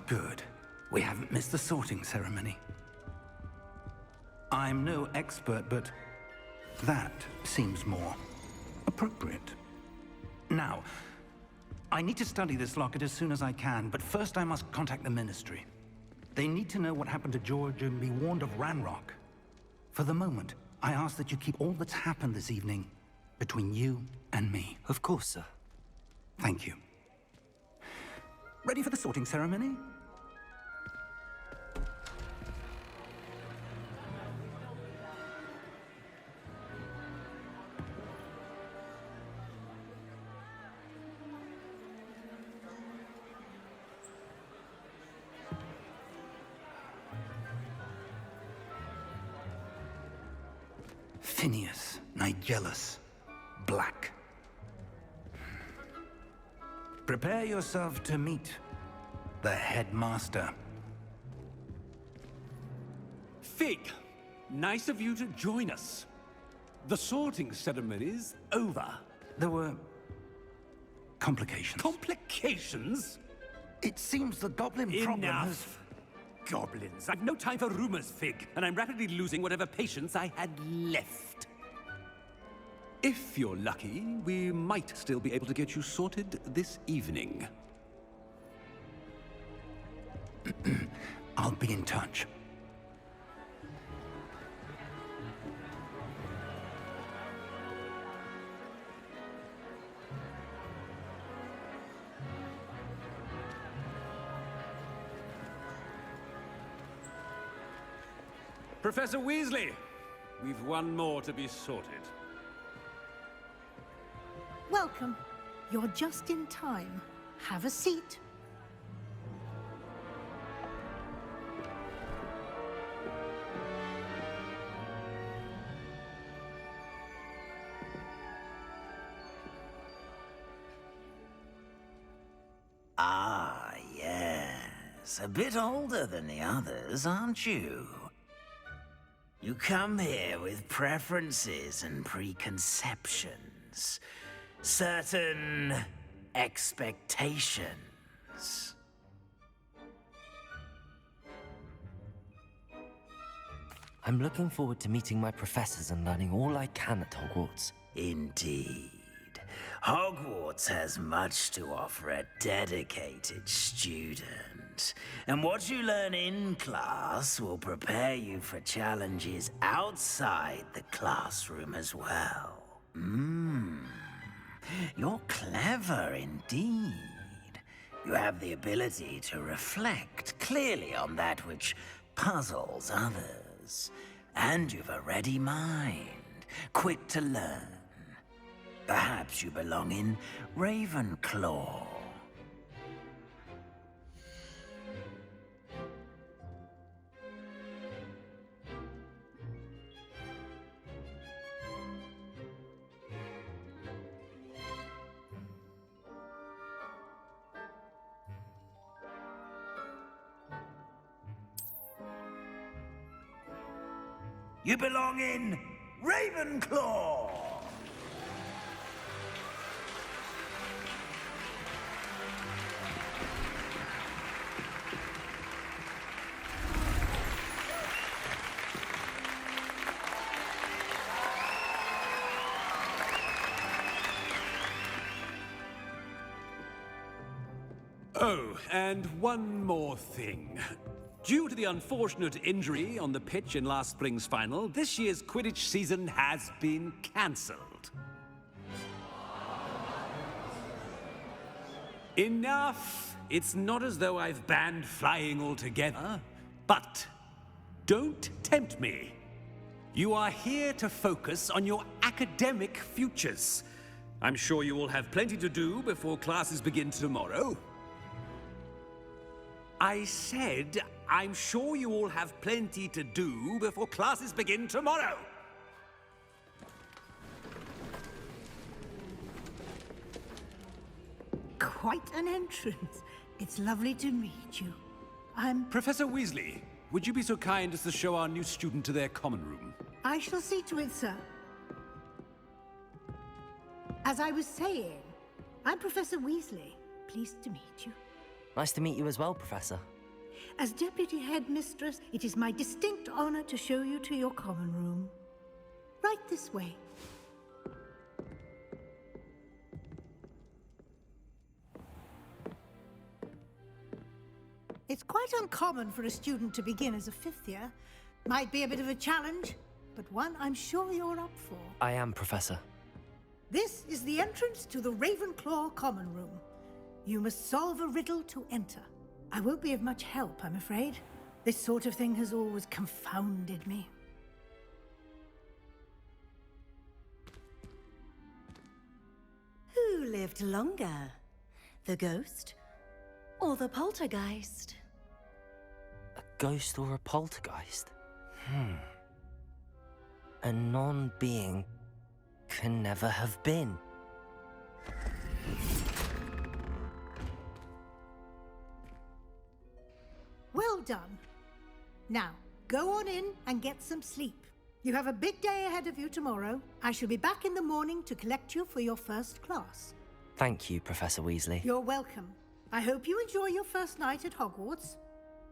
good. We haven't missed the sorting ceremony. I'm no expert, but that seems more appropriate. Now, I need to study this locket as soon as I can, but first I must contact the Ministry. They need to know what happened to George and be warned of Ranrock. For the moment, I ask that you keep all that's happened this evening between you and me. Of course, sir. Thank you. Ready for the sorting ceremony? Phineas, Nigellus, Black. Prepare yourself to meet the headmaster. Fig, nice of you to join us. The sorting ceremony's over. There were complications. Complications? It seems the goblin problem has... Enough. Goblins. I've no time for rumors, Fig, and I'm rapidly losing whatever patience I had left. If you're lucky, we might still be able to get you sorted this evening. I'll be in touch. Professor Weasley, we've one more to be sorted. Welcome. You're just in time. Have a seat. Ah, yes. A bit older than the others, aren't you? You come here with preferences and preconceptions. Certain expectations. I'm looking forward to meeting my professors and learning all I can at Hogwarts. Indeed. Hogwarts has much to offer a dedicated student. And what you learn in class will prepare you for challenges outside the classroom as well. You're clever indeed. You have the ability to reflect clearly on that which puzzles others. And you've a ready mind, quick to learn. Perhaps you belong in Ravenclaw. You belong in Ravenclaw! Oh, and one more thing. Due to the unfortunate injury on the pitch in last spring's final, this year's Quidditch season has been cancelled. Enough! It's not as though I've banned flying altogether, but don't tempt me. You are here to focus on your academic futures. I'm sure you will have plenty to do before classes begin tomorrow. I said, I'm sure you all have plenty to do before classes begin tomorrow. Quite an entrance. It's lovely to meet you. Professor Weasley, would you be so kind as to show our new student to their common room? I shall see to it, sir. As I was saying, I'm Professor Weasley. Pleased to meet you. Nice to meet you as well, Professor. As Deputy Headmistress, it is my distinct honor to show you to your common room. Right this way. It's quite uncommon for a student to begin as a fifth year. Might be a bit of a challenge, but one I'm sure you're up for. I am, Professor. This is the entrance to the Ravenclaw common room. You must solve a riddle to enter. I won't be of much help, I'm afraid. This sort of thing has always confounded me. Who lived longer? The ghost or the poltergeist? A ghost or a poltergeist? A non-being can never have been. Well done. Now, go on in and get some sleep. You have a big day ahead of you tomorrow. I shall be back in the morning to collect you for your first class. Thank you, Professor Weasley. You're welcome. I hope you enjoy your first night at Hogwarts.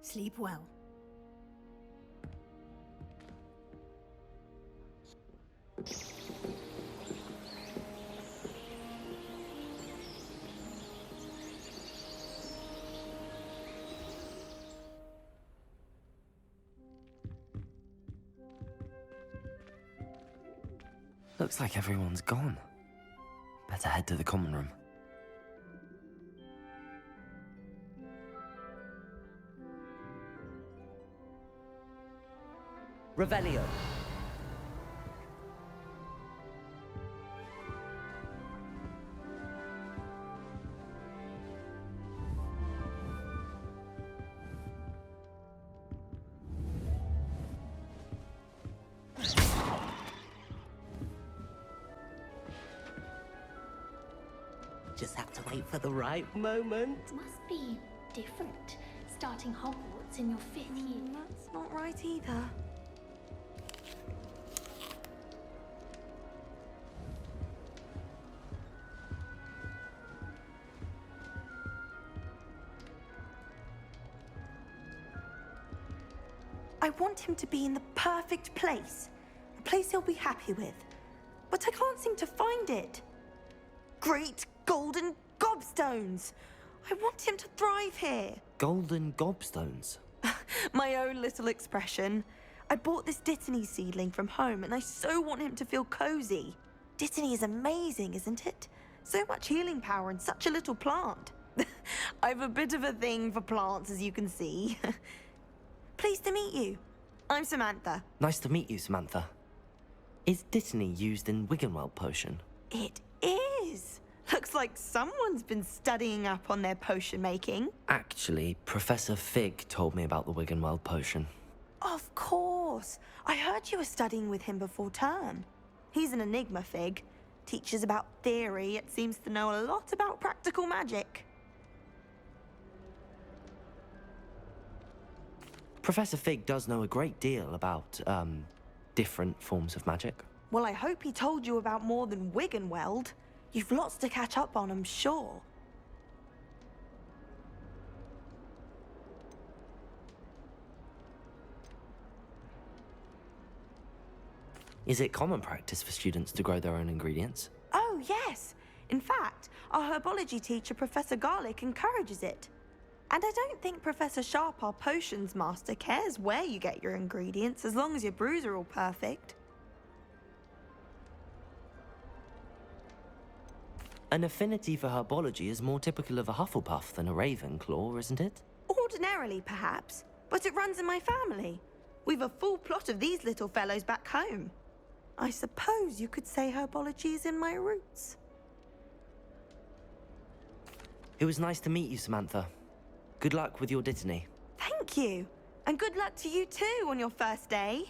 Sleep well. Looks like everyone's gone. Better head to the common room. Revelio. Just have to wait for the right moment. Must be different, starting Hogwarts in your 5th year. That's not right either. I want him to be in the perfect place. A place he'll be happy with. But I can't seem to find it. Great golden gobstones! I want him to thrive here. Golden gobstones? My own little expression. I bought this Dittany seedling from home and I so want him to feel cozy. Dittany is amazing, isn't it? So much healing power in such a little plant. I've a bit of a thing for plants, as you can see. Pleased to meet you. I'm Samantha. Nice to meet you, Samantha. Is Dittany used in Wiggenweld potion? It is. Looks like someone's been studying up on their potion making. Actually, Professor Fig told me about the Wiggenweld potion. Of course. I heard you were studying with him before term. He's an enigma, Fig. Teaches about theory, yet seems to know a lot about practical magic. Professor Fig does know a great deal about, different forms of magic. Well, I hope he told you about more than Wiggenweld. You've lots to catch up on, I'm sure. Is it common practice for students to grow their own ingredients? Oh, yes. In fact, our herbology teacher, Professor Garlick, encourages it. And I don't think Professor Sharp, our potions master, cares where you get your ingredients, as long as your brews are all perfect. An affinity for herbology is more typical of a Hufflepuff than a Ravenclaw, isn't it? Ordinarily, perhaps, but it runs in my family. We've a full plot of these little fellows back home. I suppose you could say herbology is in my roots. It was nice to meet you, Samantha. Good luck with your Dittany. Thank you. And good luck to you too on your first day.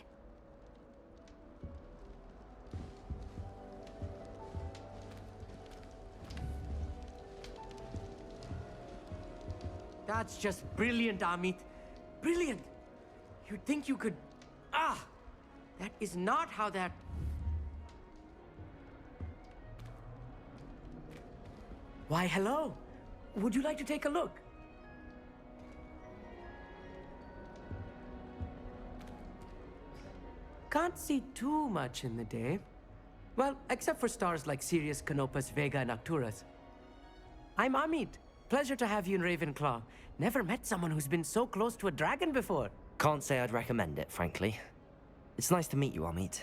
That's just brilliant, Amit. Brilliant. You'd think you could... Ah! That is not how that... Why, hello. Would you like to take a look? can't see too much in the day. Well, except for stars like Sirius, Canopus, Vega, and Arcturus. I'm Amit. Pleasure to have you in Ravenclaw. Never met someone who's been so close to a dragon before. Can't say I'd recommend it, frankly. It's nice to meet you, Amit.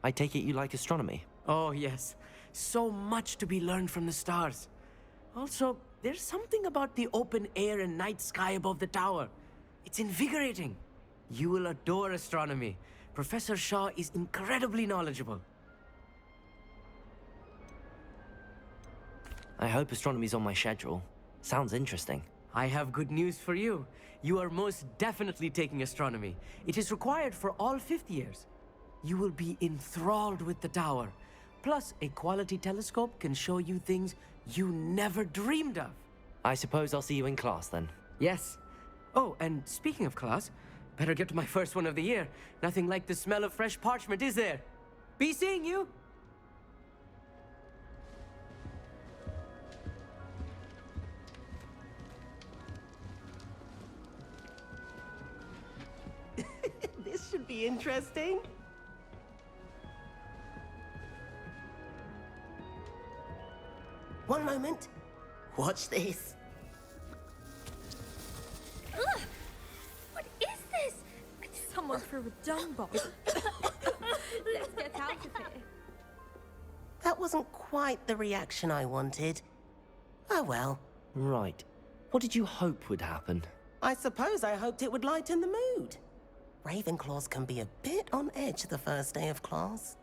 I take it you like astronomy. Oh, yes. So much to be learned from the stars. Also, there's something about the open air and night sky above the tower. It's invigorating. You will adore astronomy. Professor Shaw is incredibly knowledgeable. I hope astronomy's on my schedule. Sounds interesting. I have good news for you. You are most definitely taking astronomy. It is required for all fifth years. You will be enthralled with the tower. Plus, a quality telescope can show you things you never dreamed of. I suppose I'll see you in class then. Yes. Oh, and speaking of class, better get to my first one of the year. Nothing like the smell of fresh parchment, is there? Be seeing you! This should be interesting. One moment. Watch this. Ugh! What is this? Someone threw a dung bomb. Let's get out of here. That wasn't quite the reaction I wanted. Oh well. Right. What did you hope would happen? I suppose I hoped it would lighten the mood. Ravenclaws can be a bit on edge the first day of class.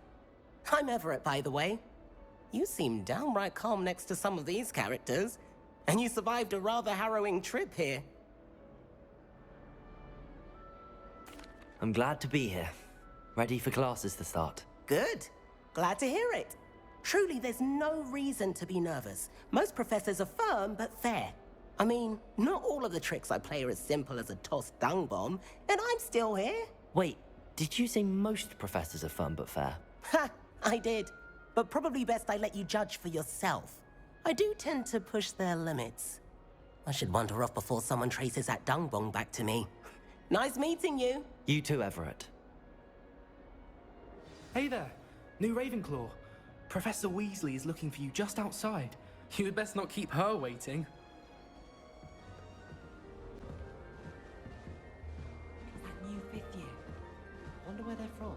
I'm Everett, by the way. You seem downright calm next to some of these characters, and you survived a rather harrowing trip here. I'm glad to be here. Ready for classes to start. Good. Glad to hear it. Truly, there's no reason to be nervous. Most professors are firm but fair. I mean, not all of the tricks I play are as simple as a tossed dung bomb, and I'm still here. Wait, did you say most professors are fun but fair? Ha! I did. But probably best I let you judge for yourself. I do tend to push their limits. I should wander off before someone traces that dung bomb back to me. Nice meeting you. You too, Everett. Hey there, new Ravenclaw. Professor Weasley is looking for you just outside. You had best not keep her waiting. Is that new fifth year? Wonder where they're from.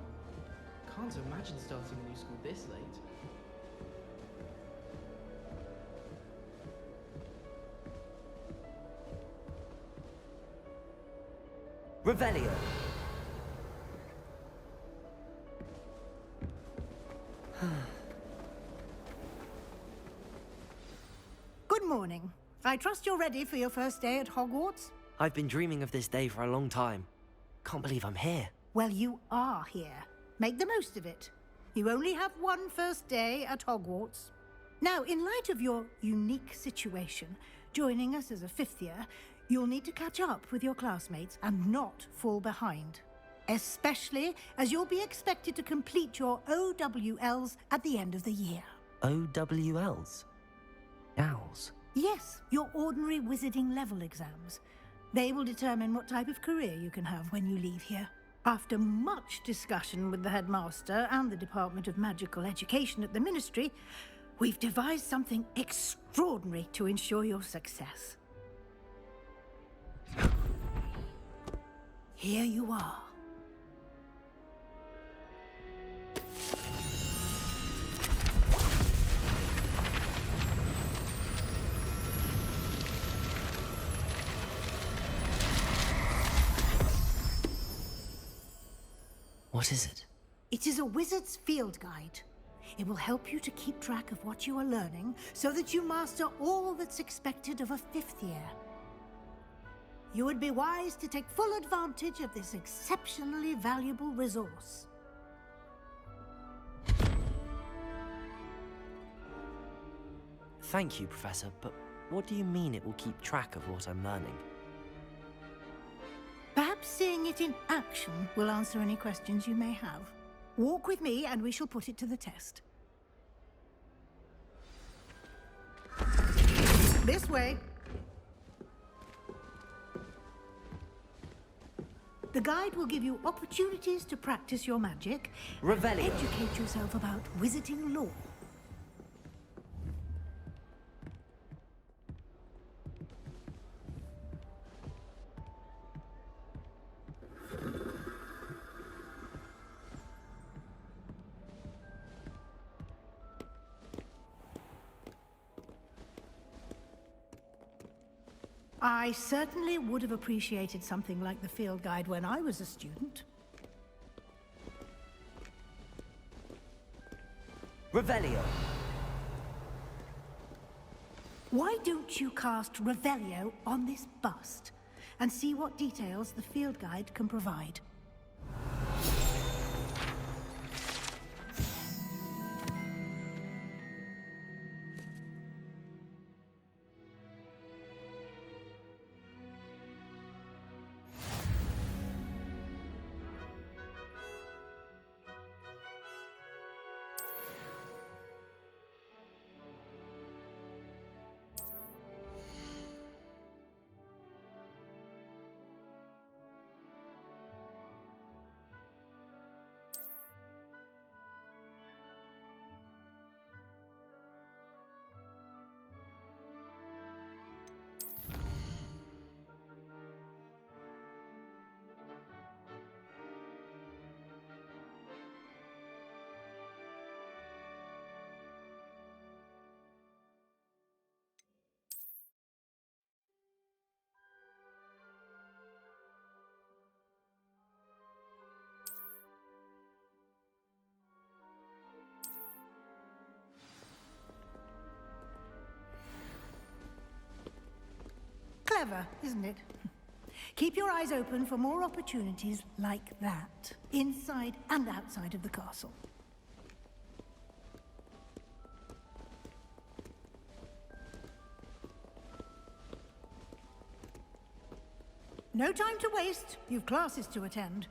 Can't imagine starting a new school this late. Revelio. Good morning. I trust you're ready for your first day at Hogwarts? I've been dreaming of this day for a long time. Can't believe I'm here. Well, you are here. Make the most of it. You only have one first day at Hogwarts. Now, in light of your unique situation, joining us as a fifth year, you'll need to catch up with your classmates and not fall behind. Especially as you'll be expected to complete your OWLs at the end of the year. OWLs? Owls? Yes, your ordinary wizarding level exams. They will determine what type of career you can have when you leave here. After much discussion with the headmaster and the Department of Magical Education at the Ministry, we've devised something extraordinary to ensure your success. Here you are. What is it? It is a wizard's field guide. It will help you to keep track of what you are learning so that you master all that's expected of a fifth year. You would be wise to take full advantage of this exceptionally valuable resource. Thank you, Professor, but what do you mean it will keep track of what I'm learning? Perhaps seeing it in action will answer any questions you may have. Walk with me and we shall put it to the test. This way. The guide will give you opportunities to practice your magic. Revelio. Educate yourself about wizarding lore. I certainly would have appreciated something like the field guide when I was a student. Revelio. Why don't you cast Revelio on this bust and see what details the field guide can provide? Clever, isn't it? Keep your eyes open for more opportunities like that, inside and outside of the castle. No time to waste. You've classes to attend.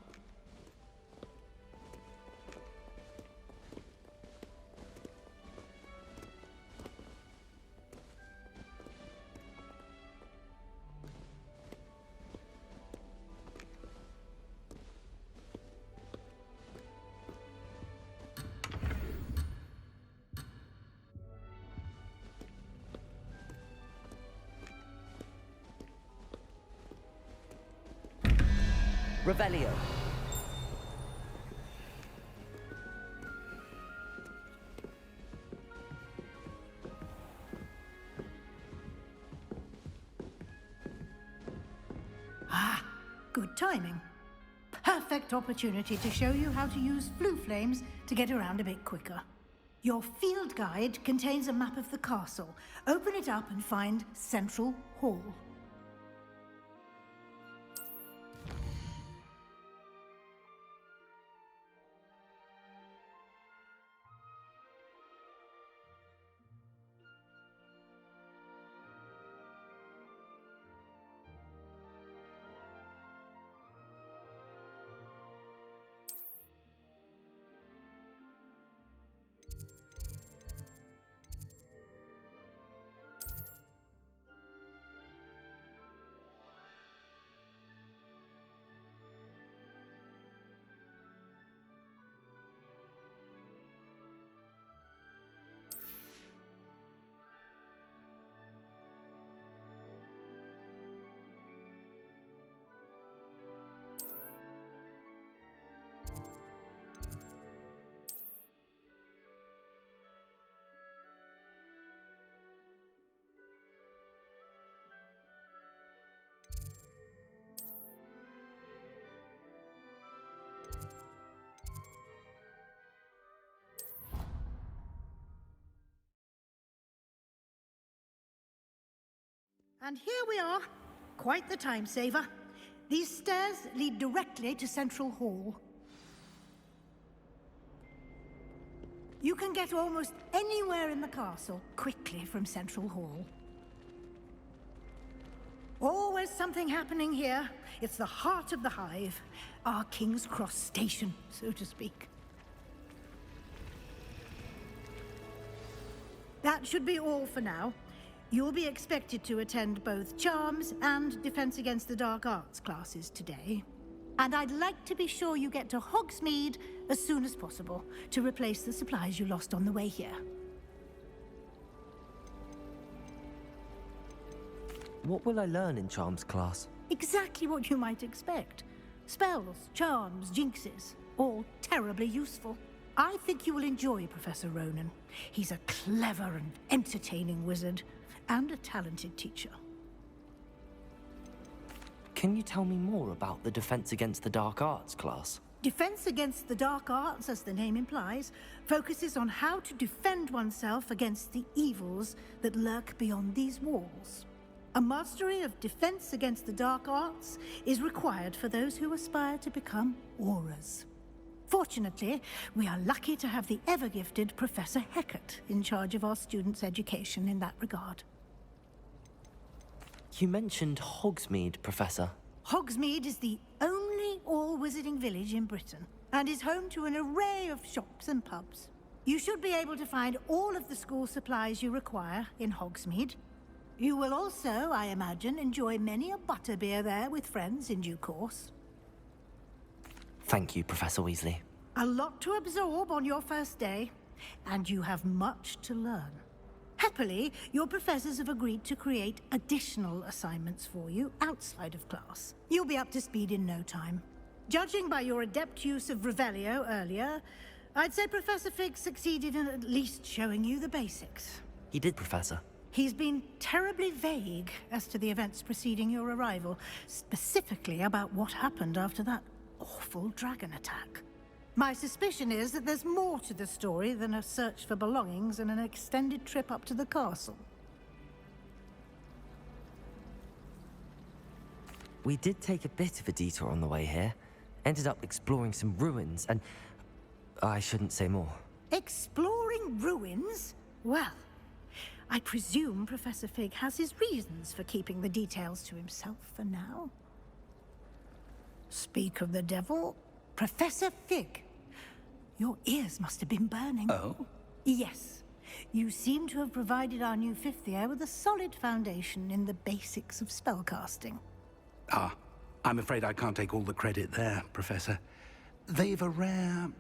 Revelio. Ah, good timing. Perfect opportunity to show you how to use flue flames to get around a bit quicker. Your field guide contains a map of the castle. Open it up and find Central Hall. And here we are. Quite the time saver. These stairs lead directly to Central Hall. You can get almost anywhere in the castle quickly from Central Hall. Always something happening here. It's the heart of the hive. Our King's Cross station, so to speak. That should be all for now. You'll be expected to attend both Charms and Defense Against the Dark Arts classes today. And I'd like to be sure you get to Hogsmeade as soon as possible to replace the supplies you lost on the way here. What will I learn in Charms class? Exactly what you might expect. Spells, charms, jinxes, all terribly useful. I think you will enjoy Professor Ronan. He's a clever and entertaining wizard, and a talented teacher. Can you tell me more about the Defense Against the Dark Arts class? Defense Against the Dark Arts, as the name implies, focuses on how to defend oneself against the evils that lurk beyond these walls. A mastery of Defense Against the Dark Arts is required for those who aspire to become Aurors. Fortunately, we are lucky to have the ever-gifted Professor Hecat in charge of our students' education in that regard. You mentioned Hogsmeade, Professor. Hogsmeade is the only all-wizarding village in Britain, and is home to an array of shops and pubs. You should be able to find all of the school supplies you require in Hogsmeade. You will also, I imagine, enjoy many a butterbeer there with friends in due course. Thank you, Professor Weasley. A lot to absorb on your first day, and you have much to learn. Happily, your professors have agreed to create additional assignments for you outside of class. You'll be up to speed in no time. Judging by your adept use of Revelio earlier, I'd say Professor Fig succeeded in at least showing you the basics. He did, Professor. He's been terribly vague as to the events preceding your arrival, specifically about what happened after that awful dragon attack. My suspicion is that there's more to the story than a search for belongings and an extended trip up to the castle. We did take a bit of a detour on the way here. Ended up exploring some ruins and... I shouldn't say more. Exploring ruins? Well, I presume Professor Fig has his reasons for keeping the details to himself for now. Speak of the devil, Professor Fig. Your ears must have been burning. Oh? Yes. You seem to have provided our new fifth year with a solid foundation in the basics of spellcasting. Ah, I'm afraid I can't take all the credit there, Professor. They've a rare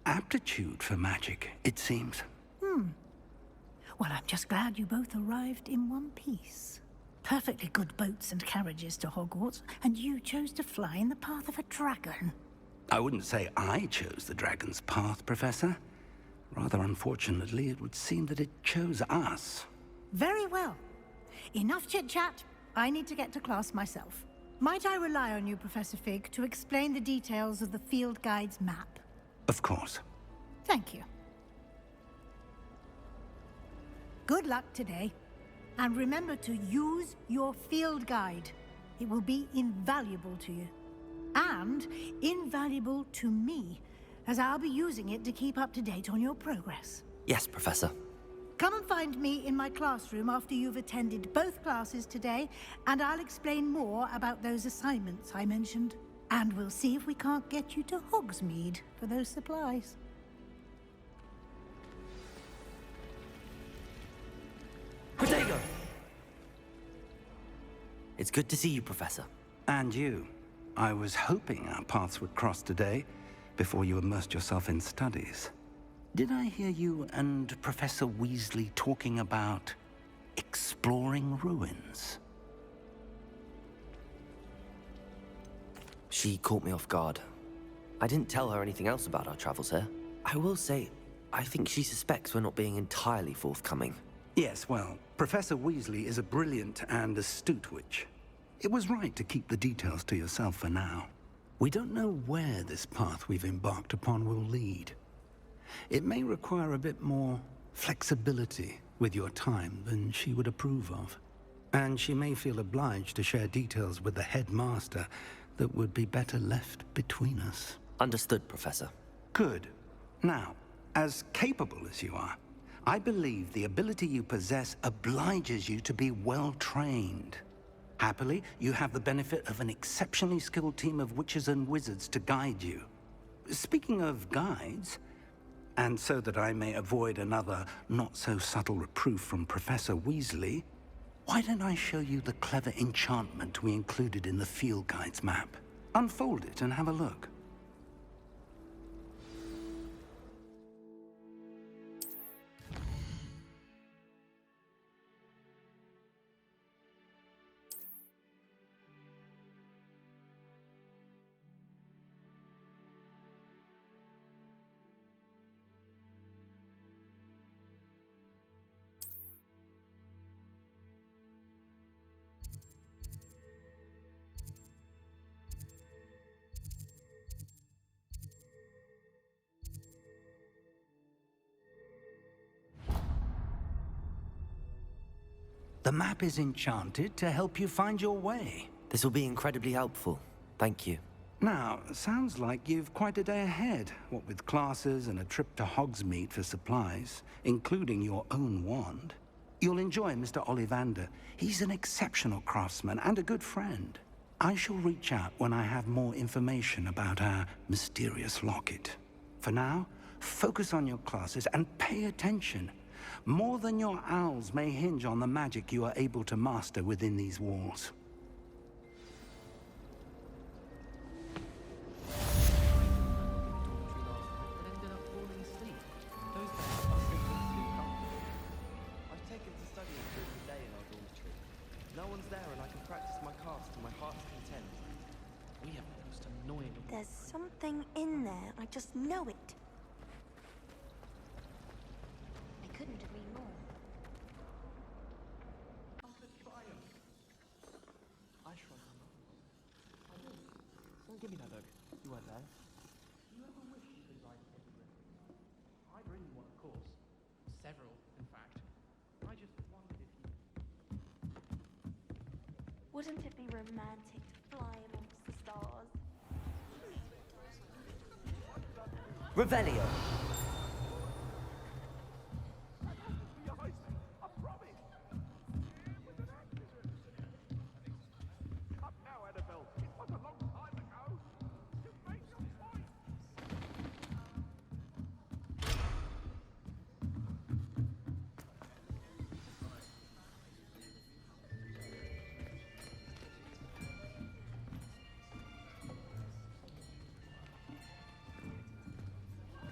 aptitude for magic, it seems. Well, I'm just glad you both arrived in one piece. Perfectly good boats and carriages to Hogwarts, and you chose to fly in the path of a dragon. I wouldn't say I chose the dragon's path, Professor. Rather unfortunately, it would seem that it chose us. Very well. Enough chit-chat. I need to get to class myself. Might I rely on you, Professor Fig, to explain the details of the field guide's map? Of course. Thank you. Good luck today. And remember to use your field guide. It will be invaluable to you. And invaluable to me, as I'll be using it to keep up to date on your progress. Yes, Professor. Come and find me in my classroom after you've attended both classes today, and I'll explain more about those assignments I mentioned. And we'll see if we can't get you to Hogsmeade for those supplies. Protego! It's good to see you, Professor. And you. I was hoping our paths would cross today, before you immersed yourself in studies. Did I hear you and Professor Weasley talking about exploring ruins? She caught me off guard. I didn't tell her anything else about our travels here. I will say, I think she suspects we're not being entirely forthcoming. Yes, well, Professor Weasley is a brilliant and astute witch. It was right to keep the details to yourself for now. We don't know where this path we've embarked upon will lead. It may require a bit more flexibility with your time than she would approve of. And she may feel obliged to share details with the headmaster that would be better left between us. Understood, Professor. Good. Now, as capable as you are, I believe the ability you possess obliges you to be well-trained. Happily, you have the benefit of an exceptionally skilled team of witches and wizards to guide you. Speaking of guides, and so that I may avoid another not-so-subtle reproof from Professor Weasley, why don't I show you the clever enchantment we included in the field guide's map? Unfold it and have a look. The map is enchanted to help you find your way. This will be incredibly helpful. Thank you. Now, sounds like you've quite a day ahead, what with classes and a trip to Hogsmeade for supplies, including your own wand. You'll enjoy Mr. Ollivander. He's an exceptional craftsman and a good friend. I shall reach out when I have more information about our mysterious locket. For now, focus on your classes and pay attention. More than your owls may hinge on the magic you are able to master within these walls. I've taken to studying through the day in our dormitory. No one's there and I can practice my cast to my heart's content. We have the most annoying... There's something in there. I just know it. I couldn't agree more. I shrunk my mind. Don't give me that look. You weren't there. Do you ever wish you could write everything? I'd written one, of course. Several, in fact. I just wondered if you... Wouldn't it be romantic to fly amongst the stars? Revelio.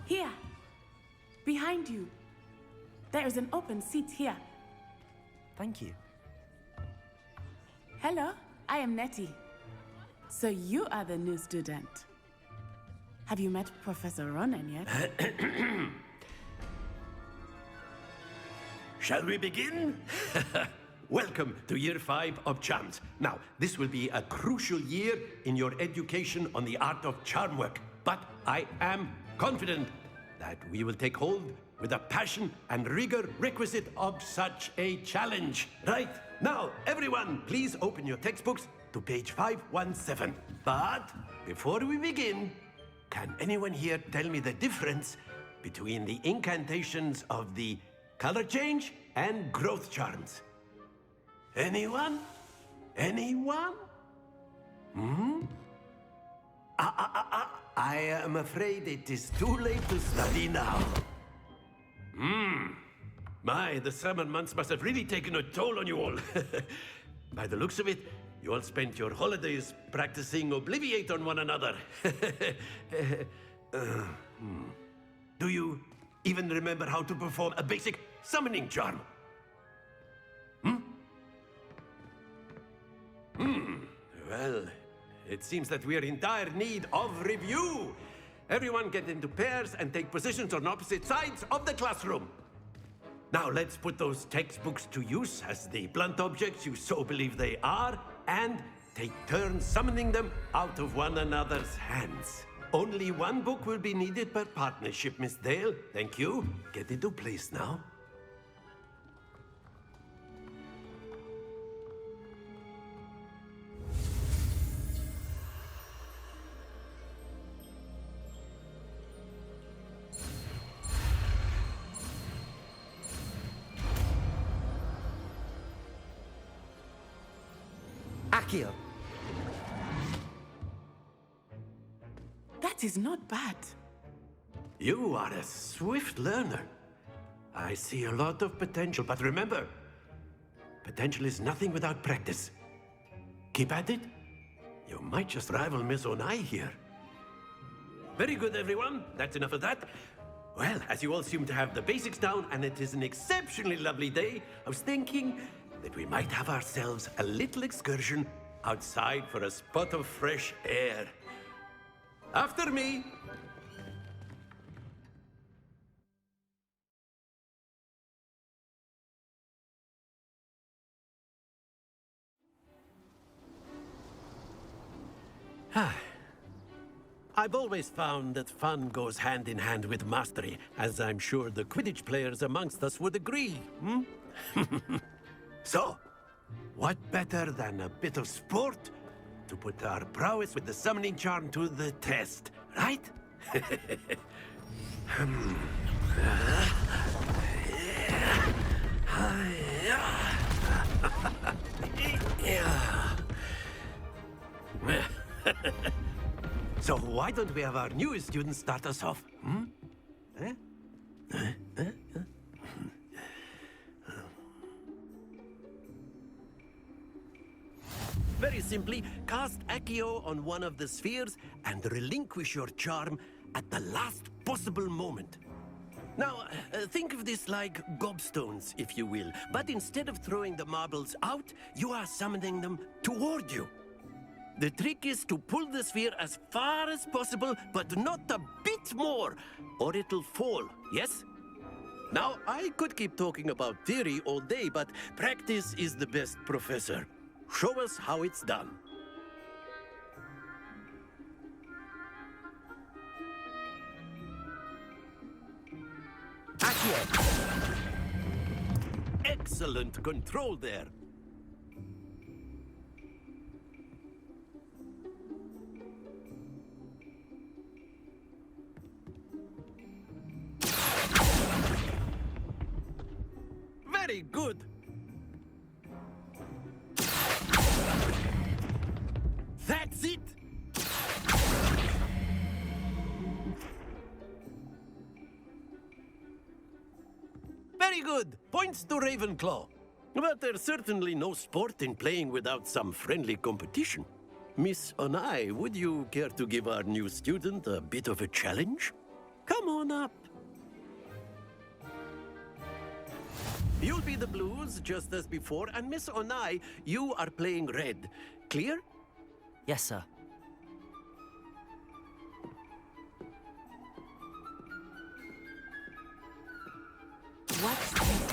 Here, behind you. There is an open seat here. Thank you. Hello, I am Nettie. So you are the new student. Have you met Professor Ronan yet? Shall we begin? Welcome to Year 5 of Charms. Now, this will be a crucial year in your education on the art of charm work, but I am confident that we will take hold with the passion and rigor requisite of such a challenge. Right, now, everyone, please open your textbooks to page 517. But before we begin, can anyone here tell me the difference between the incantations of the color change and growth charms? Anyone? Anyone? I am afraid it is too late to study now. My, the summer months must have really taken a toll on you all. By the looks of it, you all spent your holidays practicing Obliviate on one another. Do you even remember how to perform a basic summoning charm? Well, it seems that we are in dire need of review. Everyone get into pairs and take positions on opposite sides of the classroom. Now let's put those textbooks to use as the blunt objects you so believe they are, and take turns summoning them out of one another's hands. Only one book will be needed per partnership, Miss Dale. Thank you. Get into place now. Accio. That is not bad. You are a swift learner. I see a lot of potential, but remember, potential is nothing without practice. Keep at it. You might just rival Miss Onai here. Very good, everyone. That's enough of that. Well, as you all seem to have the basics down, and it is an exceptionally lovely day, I was thinking that we might have ourselves a little excursion outside for a spot of fresh air. After me. I've always found that fun goes hand in hand with mastery, as I'm sure the Quidditch players amongst us would agree, hmm? So, what better than a bit of sport to put our prowess with the summoning charm to the test, right? So why don't we have our newest student start us off? Hmm? Very simply, cast Accio on one of the spheres and relinquish your charm at the last possible moment. Now, think of this like gobstones, if you will, but instead of throwing the marbles out, you are summoning them toward you. The trick is to pull the sphere as far as possible, but not a bit more, or it'll fall, yes? Now, I could keep talking about theory all day, but practice is the best professor. Show us how it's done. Accio! Excellent control there. Very good. That's it. Very good. Points to Ravenclaw. But there's certainly no sport in playing without some friendly competition. Miss Onai, would you care to give our new student a bit of a challenge? Come on up. You'll be the blues, just as before, and Miss Onai, you are playing red. Clear? Yes, sir. What's this?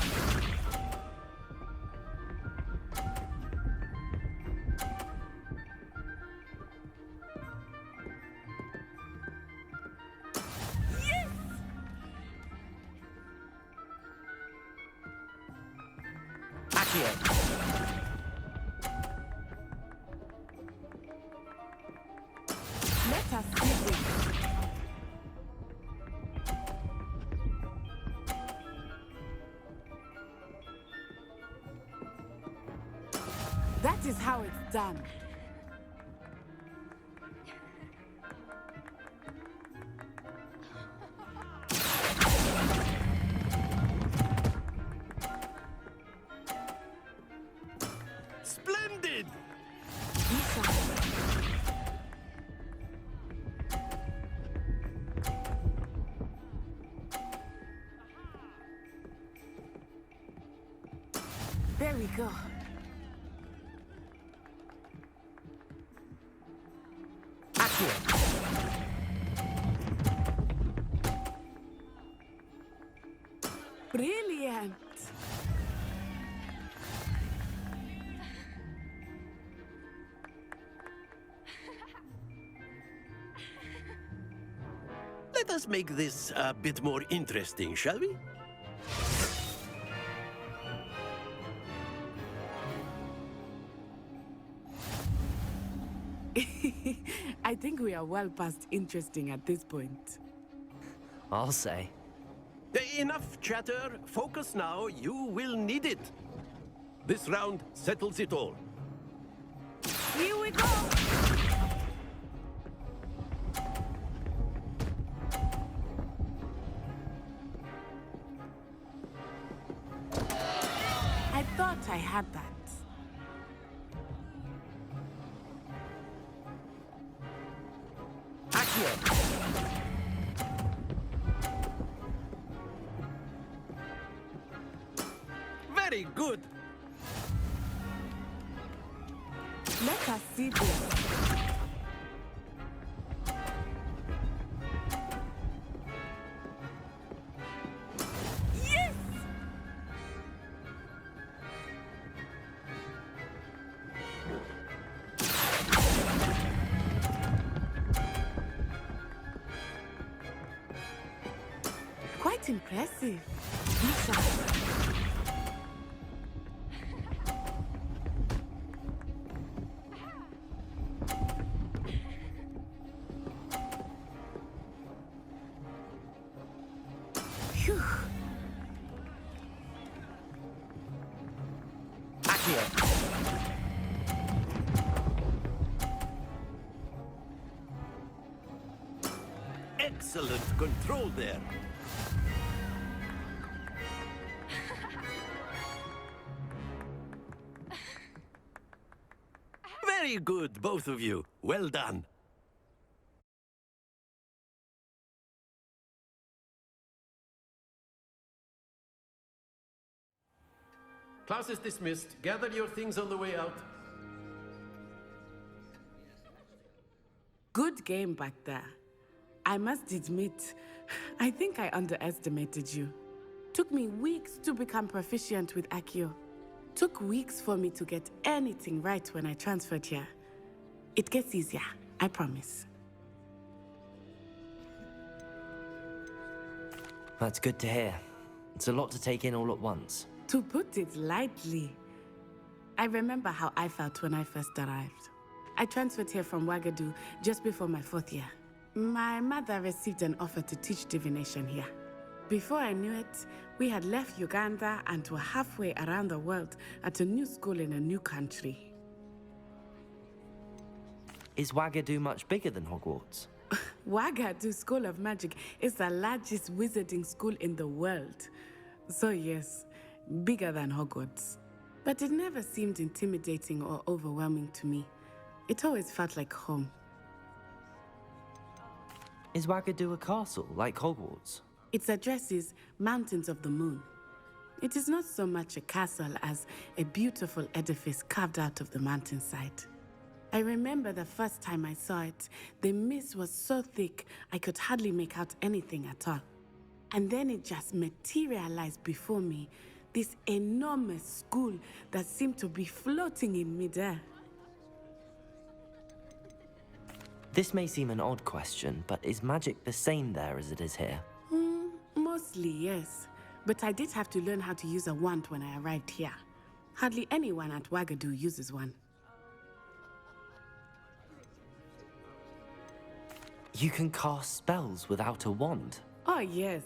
Let us see this. That is how it's done. Splendid! There we go. Brilliant. Let us make this a bit more interesting, shall we? I think we are well past interesting at this point. I'll say. Enough chatter. Focus now. You will need it. This round settles it all. Here we go! I thought I had that. Very good. Let us see this. Yes! Quite impressive. Nisha. Phew. Accio. Excellent control there. Very good, both of you. Well done. Class is dismissed. Gather your things on the way out. Good game back there. I must admit, I think I underestimated you. Took me weeks to become proficient with Accio. Took weeks for me to get anything right when I transferred here. It gets easier, I promise. That's good to hear. It's a lot to take in all at once. To put it lightly, I remember how I felt when I first arrived. I transferred here from Wagadu just before my 4th year. My mother received an offer to teach divination here. Before I knew it, we had left Uganda and were halfway around the world at a new school in a new country. Is Wagadu much bigger than Hogwarts? Wagadu School of Magic is the largest wizarding school in the world. So yes, bigger than Hogwarts. But it never seemed intimidating or overwhelming to me. It always felt like home. Is Wagadu a castle, like Hogwarts? Its address is Mountains of the Moon. It is not so much a castle as a beautiful edifice carved out of the mountainside. I remember the first time I saw it, the mist was so thick I could hardly make out anything at all. And then it just materialized before me, this enormous school that seemed to be floating in midair. This may seem an odd question, but is magic the same there as it is here? Mostly, yes. But I did have to learn how to use a wand when I arrived here. Hardly anyone at Wagadu uses one. You can cast spells without a wand? Oh, yes.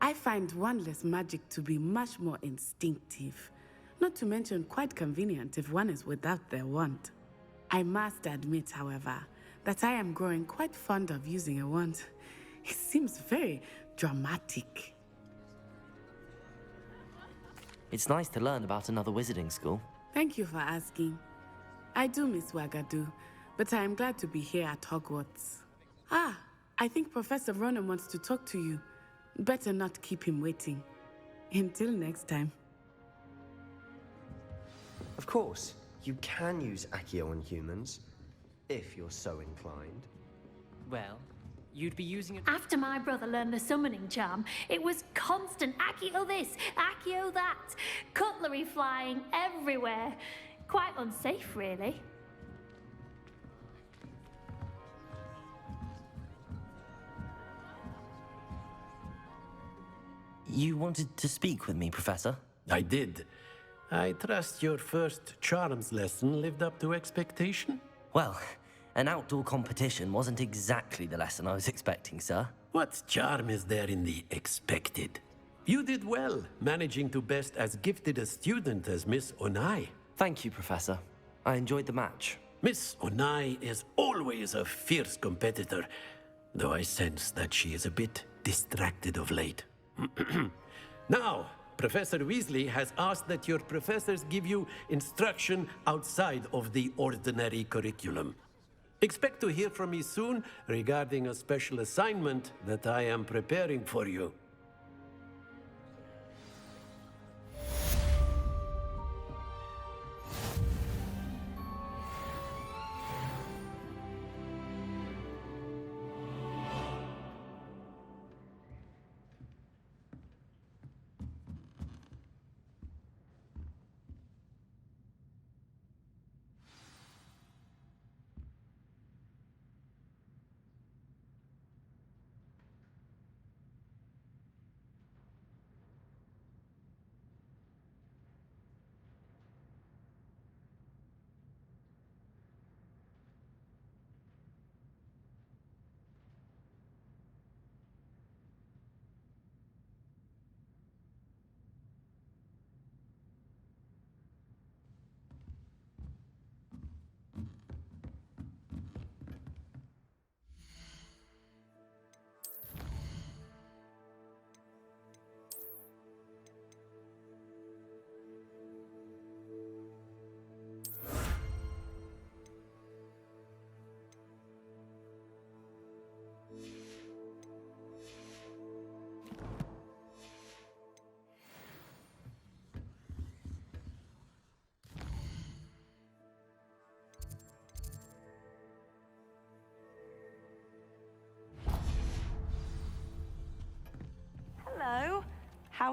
I find wandless magic to be much more instinctive. Not to mention quite convenient if one is without their wand. I must admit, however, that I am growing quite fond of using a wand. It seems very dramatic. It's nice to learn about another wizarding school. Thank you for asking. I do miss Wagadu, but I am glad to be here at Hogwarts. Ah, I think Professor Ronan wants to talk to you. Better not keep him waiting. Until next time. Of course, you can use Accio on humans, if you're so inclined. Well, you'd be using it. After my brother learned the summoning charm, it was constant Accio this, Accio that, cutlery flying everywhere. Quite unsafe, really. You wanted to speak with me, Professor? I did. I trust your first charms lesson lived up to expectation? Well, an outdoor competition wasn't exactly the lesson I was expecting, sir. What charm is there in the expected? You did well, managing to best as gifted a student as Miss Onai. Thank you, Professor. I enjoyed the match. Miss Onai is always a fierce competitor, though I sense that she is a bit distracted of late. Now, Professor Weasley has asked that your professors give you instruction outside of the ordinary curriculum. Expect to hear from me soon regarding a special assignment that I am preparing for you.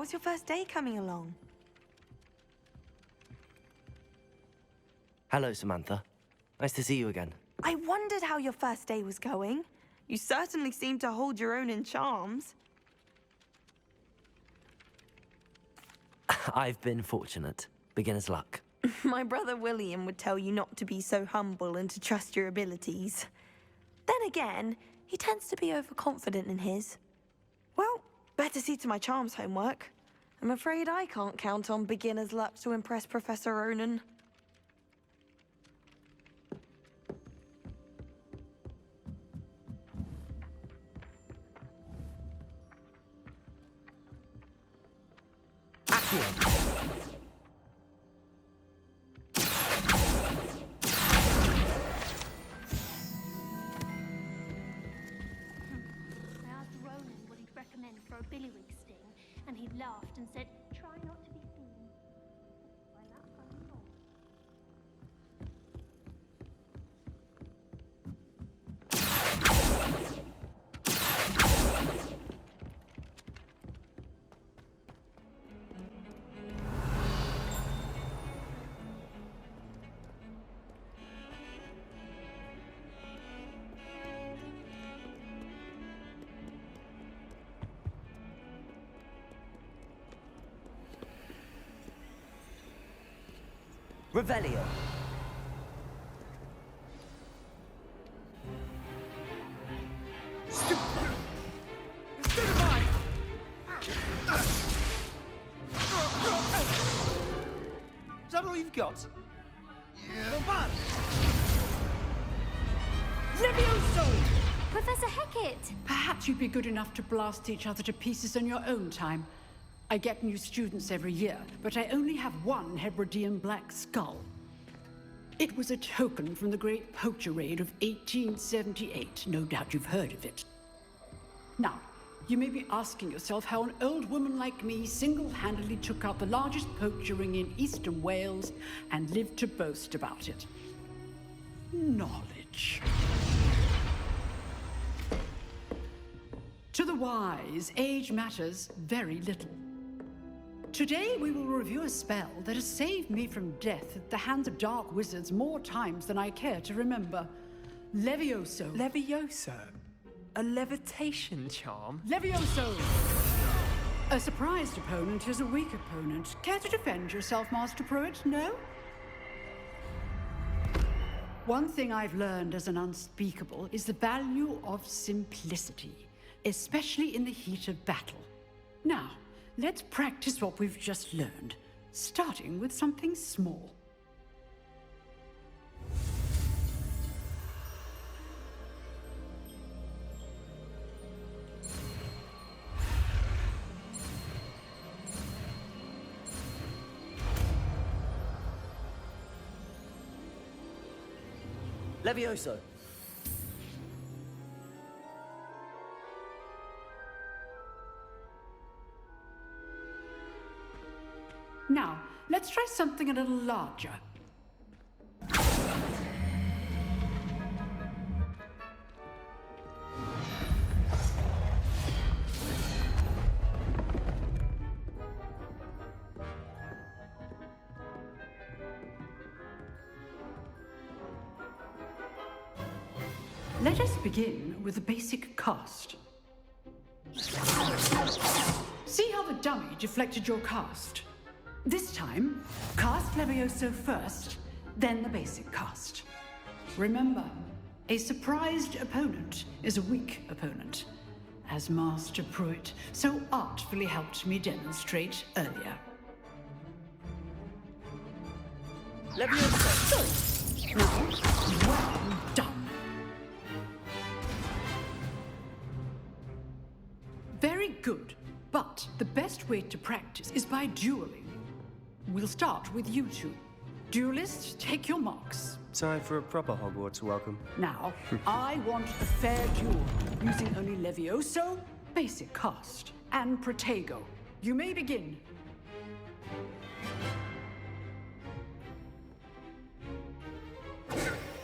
was your first day coming along? Hello, Samantha. Nice to see you again. I wondered how your first day was going. You certainly seem to hold your own in charms. I've been fortunate. Beginner's luck. My brother William would tell you not to be so humble and to trust your abilities. Then again, he tends to be overconfident in his. Well, better see to my charms homework. I'm afraid I can't count on beginner's luck to impress Professor Ronan. I asked Ronan what he'd recommend for a billywig sting, and he laughed and said, try not to be seen. Find that funny or? Revelio. Is that all you've got? Levioso! Professor Hecat! Perhaps you'd be good enough to blast each other to pieces on your own time. I get new students every year, but I only have one Hebridean black skull. It was a token from the Great Poacher Raid of 1878. No doubt you've heard of it. Now, you may be asking yourself how an old woman like me single-handedly took out the largest poacher ring in eastern Wales and lived to boast about it. Knowledge. To the wise, age matters very little. Today we will review a spell that has saved me from death at the hands of dark wizards more times than I care to remember. Levioso. Levioso? A levitation charm? Levioso! A surprised opponent is a weak opponent. Care to defend yourself, Master Pruitt? No? One thing I've learned as an unspeakable is the value of simplicity, especially in the heat of battle. Now, let's practice what we've just learned, starting with something small. Levioso. Now, let's try something a little larger. Let us begin with the basic cast. See how the dummy deflected your cast? This time, cast Levioso first, then the basic cast. Remember, a surprised opponent is a weak opponent, as Master Pruitt so artfully helped me demonstrate earlier. Levioso! Now, well done. Very good, but the best way to practice is by dueling. We'll start with you two. Duelists, take your marks. Time for a proper Hogwarts welcome. Now, I want a fair duel, using only Levioso, basic cast, and Protego. You may begin.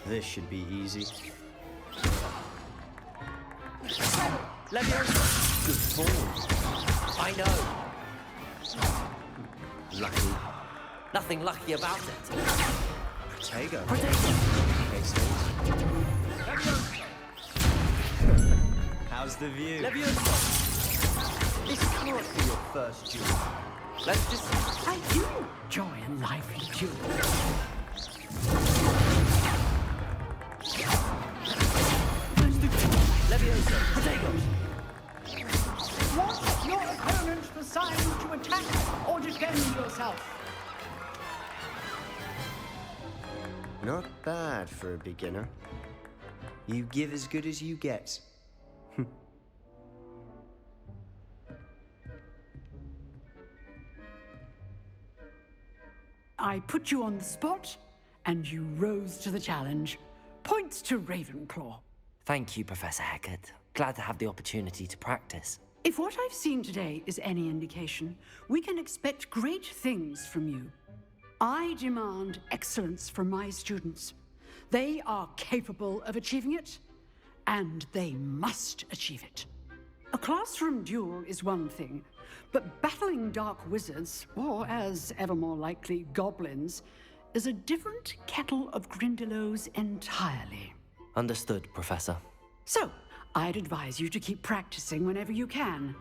This should be easy. Levioso! Good ball. I know. Lucky. Nothing lucky about it. Protego. Protego! How's the view? Levioso! This can't be your first duel. Let's just... I do enjoy a lively duel. Levioso! Protego! Want your opponent assigned to attack or defend yourself? Not bad for a beginner. You give as good as you get. I put you on the spot, and you rose to the challenge. Points to Ravenclaw. Thank you, Professor Hecat. Glad to have the opportunity to practice. If what I've seen today is any indication, we can expect great things from you. I demand excellence from my students. They are capable of achieving it, and they must achieve it. A classroom duel is one thing, but battling dark wizards, or as ever more likely, goblins, is a different kettle of Grindylows entirely. Understood, Professor. So, I'd advise you to keep practicing whenever you can.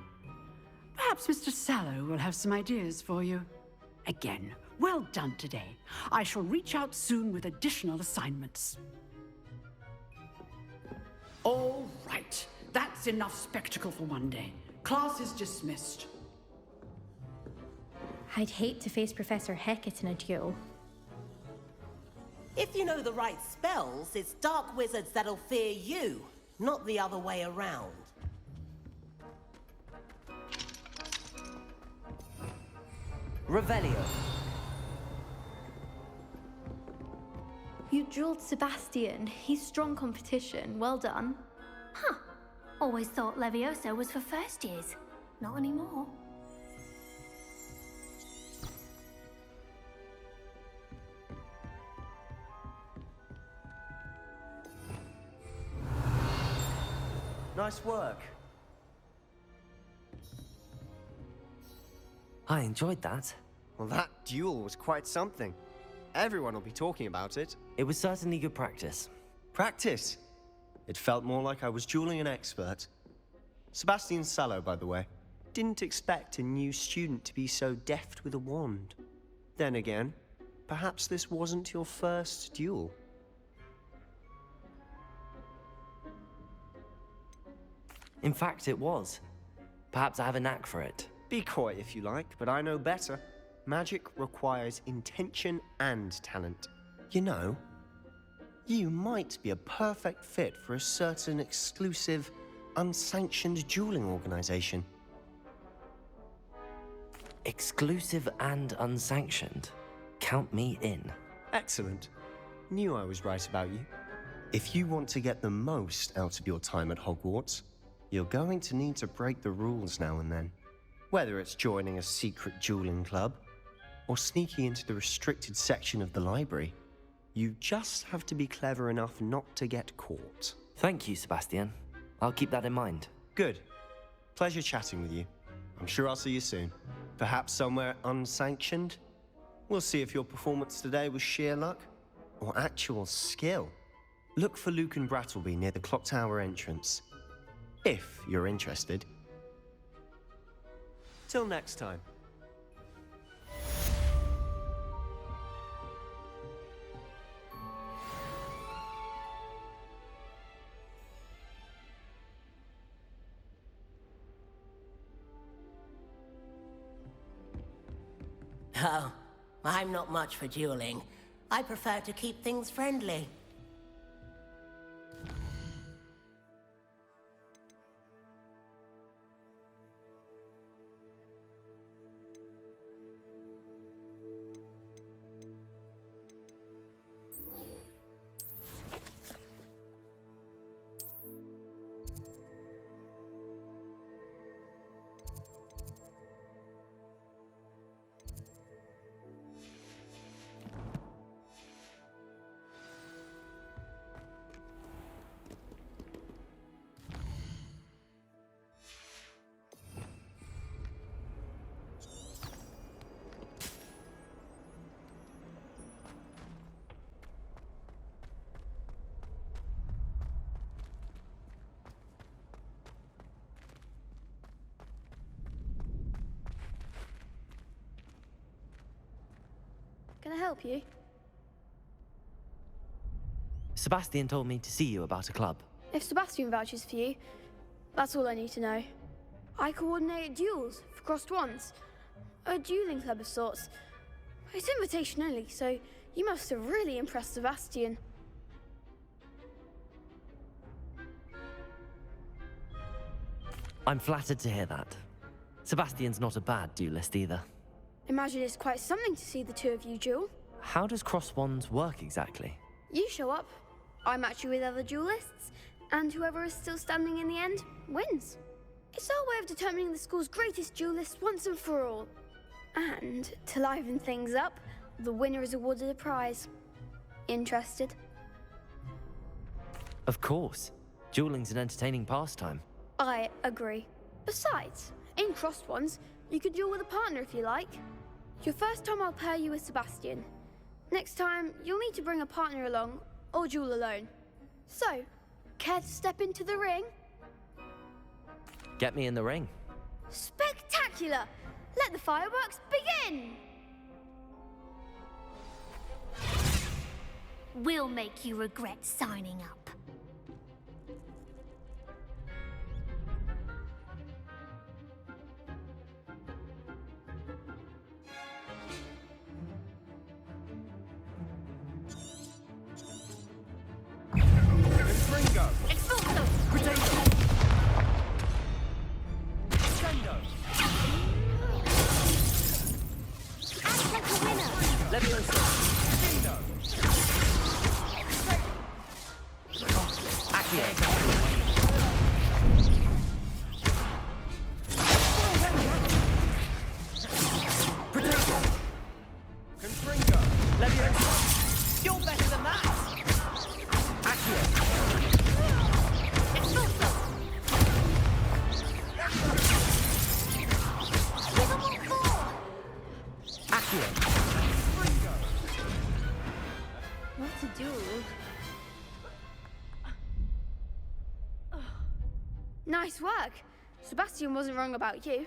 Perhaps Mr. Sallow will have some ideas for you. Again, well done today. I shall reach out soon with additional assignments. All right. That's enough spectacle for one day. Class is dismissed. I'd hate to face Professor Hecat in a duel. If you know the right spells, it's dark wizards that'll fear you, not the other way around. Revelio. You drilled Sebastian. He's strong competition. Well done. Huh. Always thought Levioso was for first years. Not anymore. Nice work. I enjoyed that. Well, that duel was quite something. Everyone will be talking about it. It was certainly good practice. Practice? It felt more like I was dueling an expert. Sebastian Sallow, by the way. Didn't expect a new student to be so deft with a wand. Then again, perhaps this wasn't your first duel. In fact, it was. Perhaps I have a knack for it. Be coy if you like, but I know better. Magic requires intention and talent. You know, you might be a perfect fit for a certain exclusive, unsanctioned dueling organization. Exclusive and unsanctioned. Count me in. Excellent. Knew I was right about you. If you want to get the most out of your time at Hogwarts, you're going to need to break the rules now and then. Whether it's joining a secret dueling club, or sneaking into the restricted section of the library, you just have to be clever enough not to get caught. Thank you, Sebastian. I'll keep that in mind. Good. Pleasure chatting with you. I'm sure I'll see you soon. Perhaps somewhere unsanctioned? We'll see if your performance today was sheer luck, or actual skill. Look for Luke and Brattleby near the clock tower entrance. If you're interested. Till next time. Oh, I'm not much for dueling. I prefer to keep things friendly. Can I help you? Sebastian told me to see you about a club. If Sebastian vouches for you, that's all I need to know. I coordinate duels for crossed wands. A dueling club of sorts. It's invitation only, so you must have really impressed Sebastian. I'm flattered to hear that. Sebastian's not a bad duelist either. Imagine it's quite something to see the two of you duel. How does cross wands work exactly? You show up, I match you with other duelists, and whoever is still standing in the end wins. It's our way of determining the school's greatest duelist once and for all. And to liven things up, the winner is awarded a prize. Interested? Of course. Dueling's an entertaining pastime. I agree. Besides, in crossed ones, you could duel with a partner if you like. Your first time I'll pair you with Sebastian. Next time, you'll need to bring a partner along, or duel alone. So, care to step into the ring? Get me in the ring. Spectacular! Let the fireworks begin! We'll make you regret signing up. Ringo! Expulso! Potato! Sendo! Azteca winner! Leviosa! Dindo! Accio! Potato! Confringo! Leviosa! You're better than that! Accio! Expulso! Give 'em all four! Accio! What to do? Nice work. Sebastian wasn't wrong about you.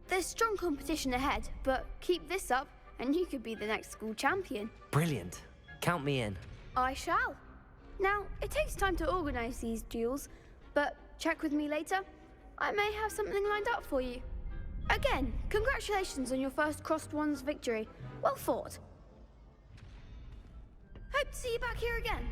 There's strong competition ahead, but keep this up and you could be the next school champion. Brilliant. Count me in. I shall. Now, it takes time to organize these duels, but check with me later. I may have something lined up for you. Again, congratulations on your first crossed wands victory. Well fought. Hope to see you back here again.